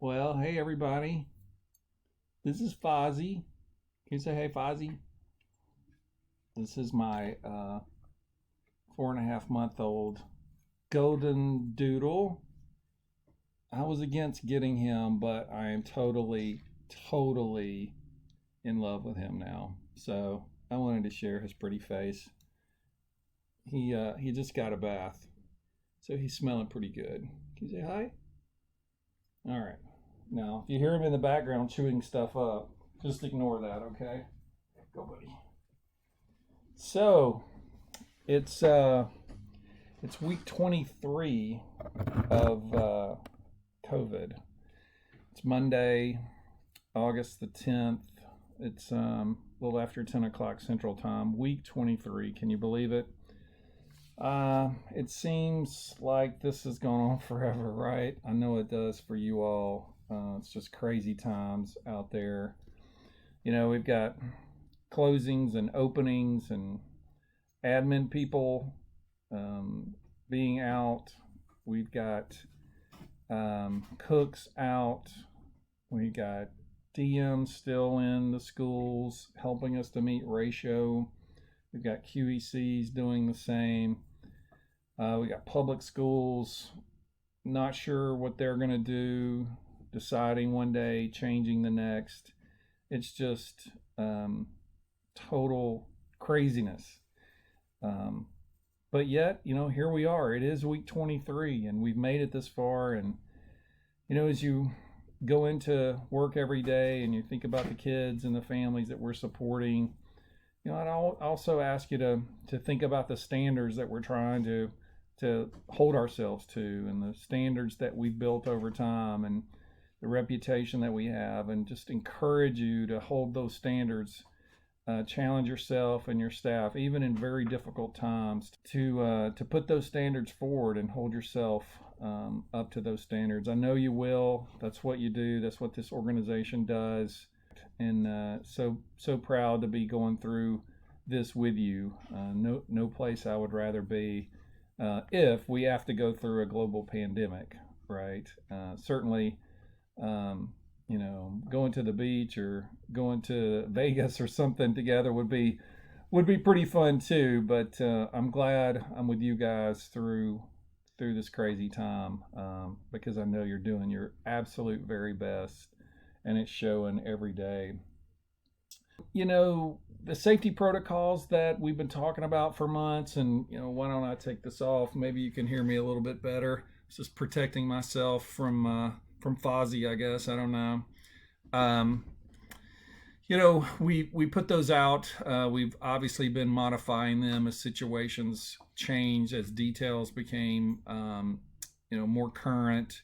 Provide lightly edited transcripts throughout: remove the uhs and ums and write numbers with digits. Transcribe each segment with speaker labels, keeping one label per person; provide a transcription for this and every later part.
Speaker 1: Well, hey everybody. This is Fozzie. Can you say hey, Fozzie? This is my 4.5 month old golden doodle. I was against getting him, but I am totally in love with him now. So I wanted to share his pretty face. He just got a bath, so he's smelling pretty good. Can you say hi? All right. Now, if you hear him in the background chewing stuff up, just ignore that, okay? Go, buddy. So it's uh it's week 23 of COVID. It's Monday, August the 10th. It's a little after 10 o'clock Central Time. Week 23. Can you believe it? It seems like this has gone on forever, right? I know it does for you all. It's just crazy times out there. We've got closings and openings and admin people being out. We've got cooks out. We got DMs still in the schools helping us to meet ratio. We've got QECs doing the same. We got public schools not sure what they're going to do, deciding one day, changing the next. It's just total craziness. Um, but yet, here we are. It is week 23, and we've made it this far. And as you go into work every day and you think about the kids and the families that we're supporting, I'd also ask you to think about the standards that we're trying to hold ourselves to, and the standards that we've built over time, and the reputation that we have, and just encourage you to hold those standards. Challenge yourself and your staff, even in very difficult times, to put those standards forward and hold yourself up to those standards. I know you will. That's what you do. That's what this organization does, and so proud to be going through this with you. No place I would rather be if we have to go through a global pandemic, right? Certainly. Going to the beach or going to Vegas or something together would be pretty fun too. But I'm glad I'm with you guys through this crazy time, because I know you're doing your absolute very best, and it's showing every day. The safety protocols that we've been talking about for months, and why don't I take this off? Maybe you can hear me a little bit better. It's just protecting myself from Fozzie, I guess. I don't know. Um, we put those out. We've obviously been modifying them as situations change, as details became more current.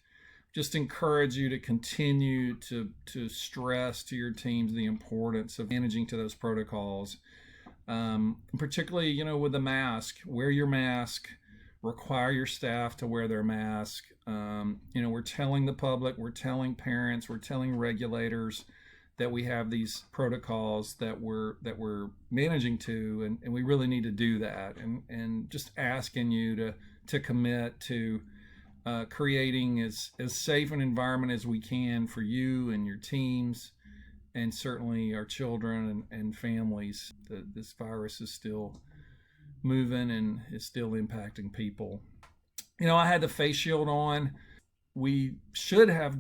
Speaker 1: Just encourage you to continue to stress to your teams the importance of managing to those protocols. Particularly, with the mask, wear your mask, require your staff to wear their mask. We're telling the public, we're telling parents, we're telling regulators that we have these protocols that we're managing to, and we really need to do that. And just asking you to commit to creating as safe an environment as we can for you and your teams, and certainly our children and families. This virus is still moving and is still impacting people. I had the face shield on. We should have,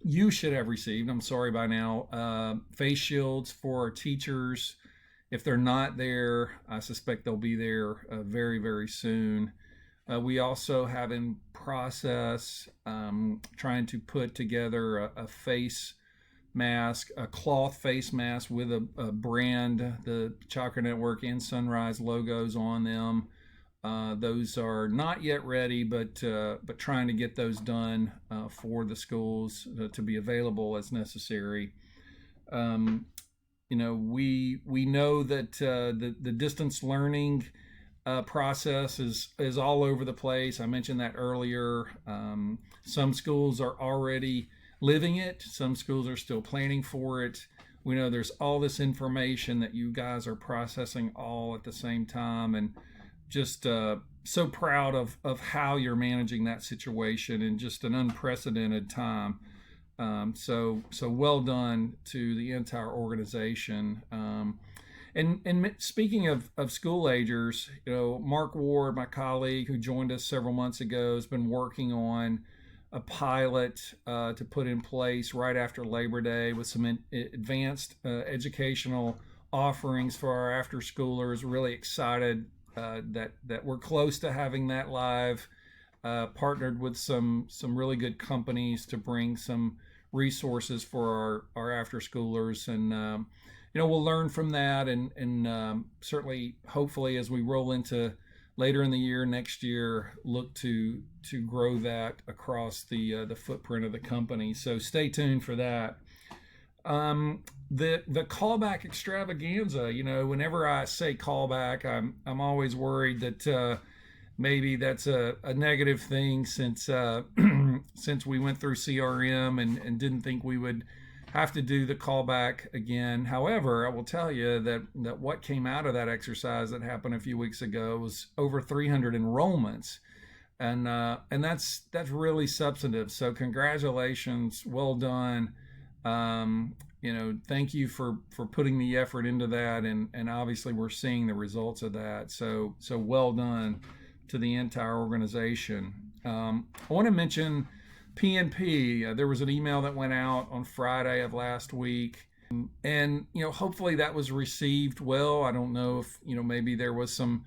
Speaker 1: you should have received, I'm sorry by now, face shields for our teachers. If they're not there, I suspect they'll be there very, very soon. We also have in process trying to put together a face mask, a cloth face mask with a brand, the Chakra Network and Sunrise logos on them. Those are not yet ready, but trying to get those done for the schools to be available as necessary. We know that the distance learning process is all over the place. I mentioned that earlier. Some schools are already living it. Some schools are still planning for it. We know there's all this information that you guys are processing all at the same time, and just so proud of how you're managing that situation in just an unprecedented time. So well done to the entire organization. And speaking of school agers, Mark Ward, my colleague who joined us several months ago, has been working on a pilot to put in place right after Labor Day with some advanced educational offerings for our after schoolers. Really excited that we're close to having that live. Partnered with some really good companies to bring some resources for our after schoolers, and we'll learn from that, and certainly, hopefully, as we roll into later in the year, next year, look to grow that across the footprint of the company. So stay tuned for that. The callback extravaganza. Whenever I say callback, I'm always worried that maybe that's a negative thing, since since we went through CRM and didn't think we would have to do the callback again. However, I will tell you that what came out of that exercise that happened a few weeks ago was over 300 enrollments, and that's really substantive. So congratulations, well done. Thank you for putting the effort into that, and obviously we're seeing the results of that. So well done to the entire organization. I want to mention PNP. There was an email that went out on Friday of last week, and hopefully that was received well. I don't know if maybe there was some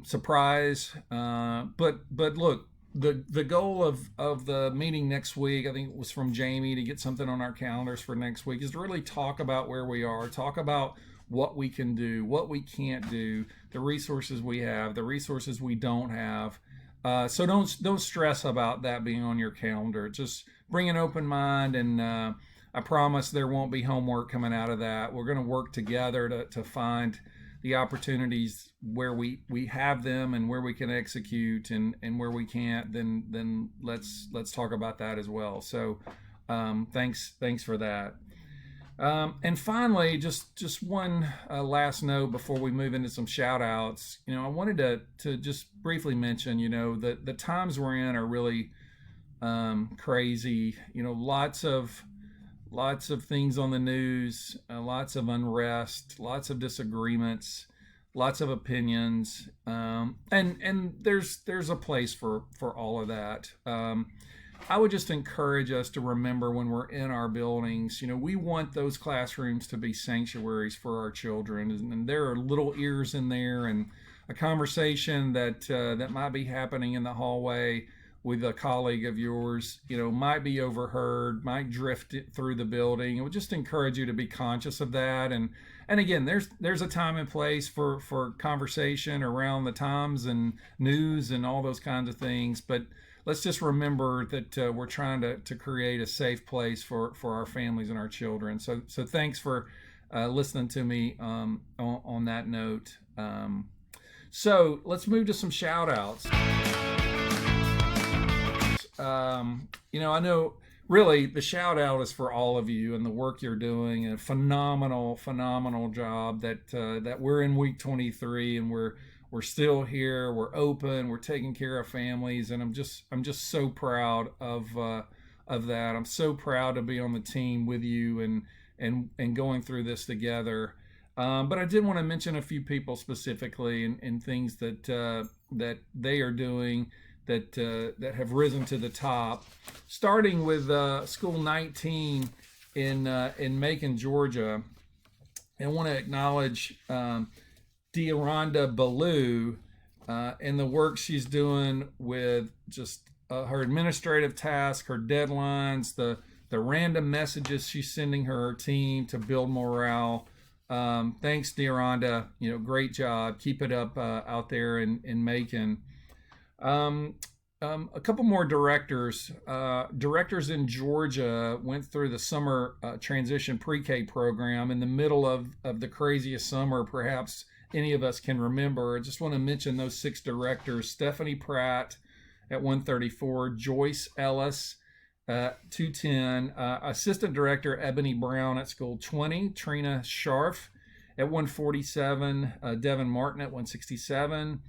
Speaker 1: surprise, but look, the goal of the meeting next week, I think it was from Jamie, to get something on our calendars for next week, is to really talk about where we are, talk about what we can do, what we can't do, the resources we have, the resources we don't have. So don't stress about that being on your calendar. Just bring an open mind, and I promise there won't be homework coming out of that. We're going to work together to find the opportunities where we have them, and where we can execute, and where we can't, then let's talk about that as well. So thanks for that. And finally, just one last note before we move into some shout outs. I wanted to just briefly mention, the times we're in are really crazy. Lots of things on the news, lots of unrest, lots of disagreements, lots of opinions, and there's a place for all of that. I would just encourage us to remember, when we're in our buildings, we want those classrooms to be sanctuaries for our children, and there are little ears in there, and a conversation that might be happening in the hallway with a colleague of yours, might be overheard, might drift through the building. It would just encourage you to be conscious of that. And again, there's a time and place for conversation around the times and news and all those kinds of things. But let's just remember that we're trying to create a safe place for our families and our children. So thanks for listening to me on that note. So let's move to some shout outs. I know really the shout out is for all of you and the work you're doing. A phenomenal job that we're in week 23, and we're still here. We're open. We're taking care of families, and I'm just so proud of that. I'm so proud to be on the team with you and going through this together. But I did want to mention a few people specifically, and things that they are doing that have risen to the top. Starting with School 19 in Macon, Georgia. And I want to acknowledge De'Aranda Ballou and the work she's doing with just her administrative tasks, her deadlines, the random messages she's sending her team to build morale. Thanks, De'Aranda. Great job. Keep it up out there in Macon. A couple more directors. Directors in Georgia went through the summer transition pre-K program in the middle of the craziest summer perhaps any of us can remember. I just want to mention those 6 directors: Stephanie Pratt at 134, Joyce Ellis 210, Assistant Director Ebony Brown at School 20, Trina Scharf at 147, Devin Martin at 167,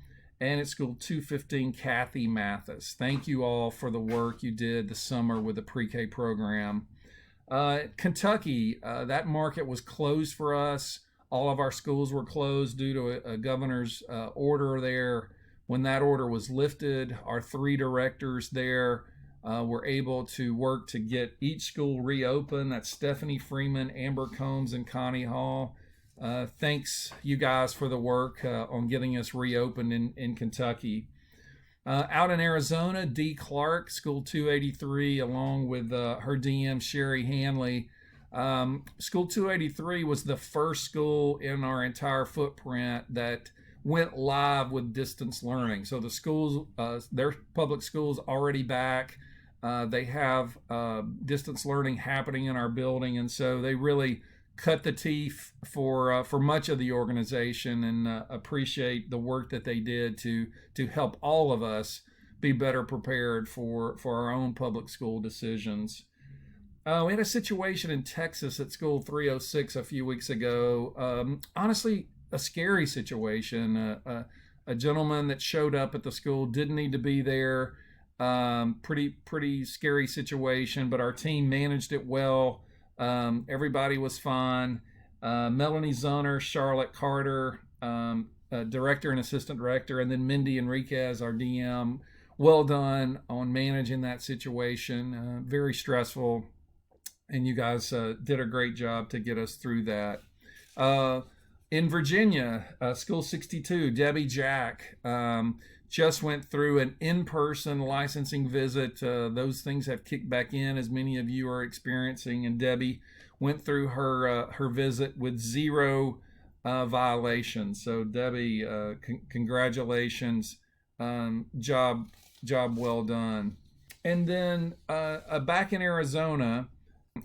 Speaker 1: and at School 215, Kathy Mathis. Thank you all for the work you did this summer with the pre-K program. Kentucky, that market was closed for us. All of our schools were closed due to a governor's order there. When that order was lifted, our 3 directors there were able to work to get each school reopened. That's Stephanie Freeman, Amber Combs, and Connie Hall. Thanks, you guys, for the work on getting us reopened in Kentucky. Out in Arizona, Dee Clark, School 283, along with her DM, Sherry Hanley. School 283 was the first school in our entire footprint that went live with distance learning. So the schools, their public schools already back. They have distance learning happening in our building, and so they really cut the teeth for much of the organization, and appreciate the work that they did to help all of us be better prepared for our own public school decisions. We had a situation in Texas at School 306 a few weeks ago. Honestly, a scary situation. A gentleman that showed up at the school didn't need to be there. Pretty scary situation, but our team managed it well. Everybody was fine. Melanie Zunner, Charlotte Carter, director and assistant director, and then Mindy Enriquez, our DM. Well done on managing that situation. Very stressful, and you guys did a great job to get us through that. In Virginia, School 62, Debbie Jack just went through an in-person licensing visit. Those things have kicked back in, as many of you are experiencing, and Debbie went through her visit with 0 violations. So Debbie, congratulations, job well done. And then back in Arizona,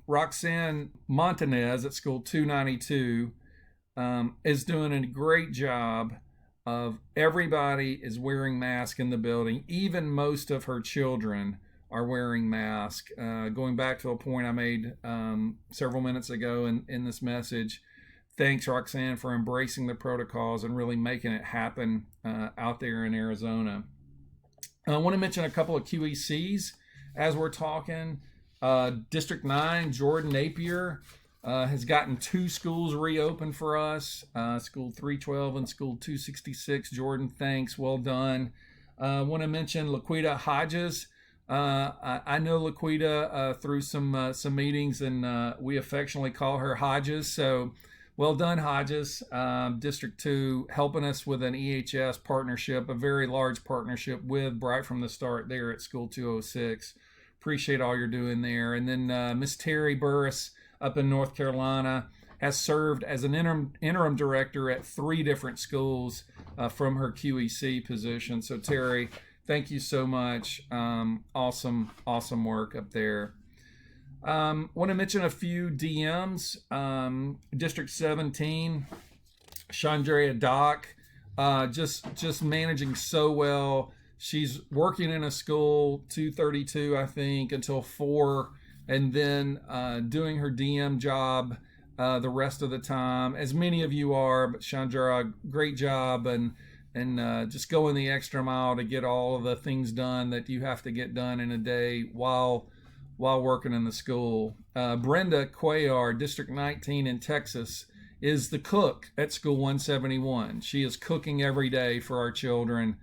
Speaker 1: Roxanne Montanez at School 292 is doing a great job of everybody is wearing masks in the building. Even most of her children are wearing masks. Going back to a point I made several minutes ago in this message, thanks, Roxanne, for embracing the protocols and really making it happen out there in Arizona. I want to mention a couple of QECs as we're talking. District 9, Jordan Napier, has gotten 2 schools reopened for us, School 312 and School 266. Jordan, thanks, well done. I want to mention Laquita Hodges. I know Laquita through some meetings, and we affectionately call her Hodges. So well done, Hodges. District 2 helping us with an EHS partnership, a very large partnership with Bright from the Start there at School 206. Appreciate all you're doing there. And then Miss Terry Burris up in North Carolina has served as an interim director at 3 different schools from her QEC position. So Terry, thank you so much. Awesome work up there. Want to mention a few DMs. District 17, Chandrea Dock, just managing so well. She's working in a school 232, I think, until 4, and then doing her DM job the rest of the time, as many of you are. But Chandra, great job, and just going the extra mile to get all of the things done that you have to get done in a day while working in the school. Brenda Cuellar, District 19 in Texas, is the cook at School 171. She is cooking every day for our children.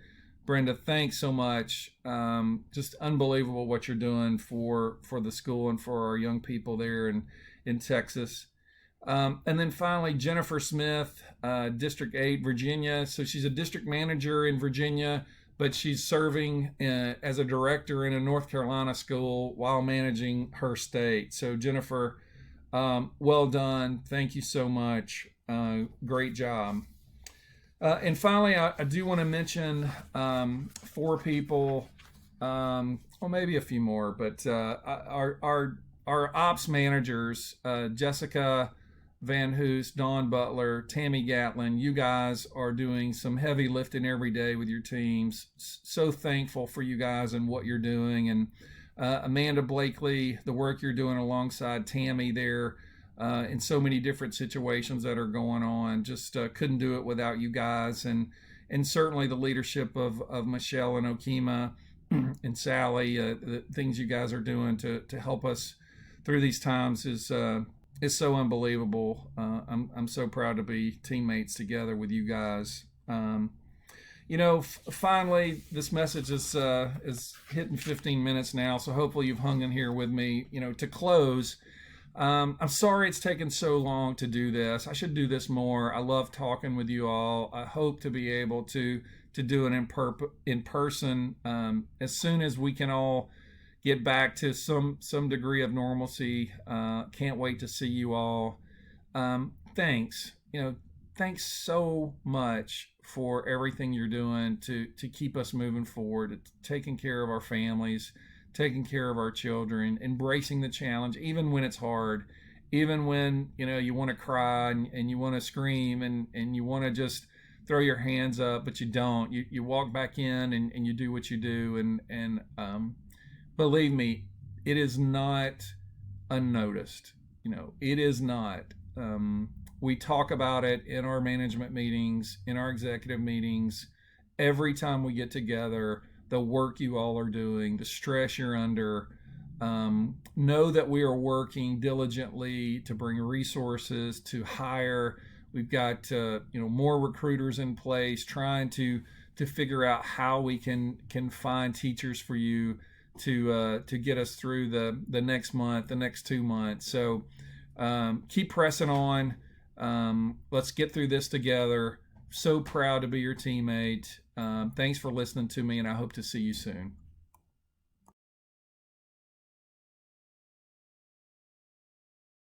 Speaker 1: Brenda, thanks so much. Just unbelievable what you're doing for the school and for our young people there in Texas. And then finally, Jennifer Smith, District 8, Virginia. So she's a district manager in Virginia, but she's serving as a director in a North Carolina school while managing her state. So Jennifer, well done. Thank you so much. Great job. And finally, I do want to mention 4 people, well, maybe a few more, but our ops managers, Jessica Van Hoos, Dawn Butler, Tammy Gatlin. You guys are doing some heavy lifting every day with your teams. So thankful for you guys and what you're doing. And Amanda Blakely, the work you're doing alongside Tammy there. In so many different situations that are going on. Just couldn't do it without you guys. And and certainly the leadership of Michelle and Okima and Sally. The things you guys are doing to help us through these times is so unbelievable. I'm so proud to be teammates together with you guys. Finally, this message is hitting 15 minutes now, so hopefully you've hung in here with me. To close, I'm sorry it's taken so long to do this. I should do this more. I love talking with you all. I hope to be able to do it in person as soon as we can all get back to some degree of normalcy. Can't wait to see you all. Thanks. Thanks so much for everything you're doing to keep us moving forward, taking care of our families, taking care of our children, embracing the challenge, even when it's hard, even when you want to cry and you want to scream and you want to just throw your hands up, but you don't. You walk back in and you do what you do, and believe me, it is not unnoticed. It is not. We talk about it in our management meetings, in our executive meetings, every time we get together, the work you all are doing, the stress you're under. Know that we are working diligently to bring resources, to hire. We've got more recruiters in place, trying to figure out how we can find teachers for you to get us through the next month, the next 2 months. So keep pressing on. Let's get through this together. So proud to be your teammate. Thanks for listening to me, and I hope to see you soon.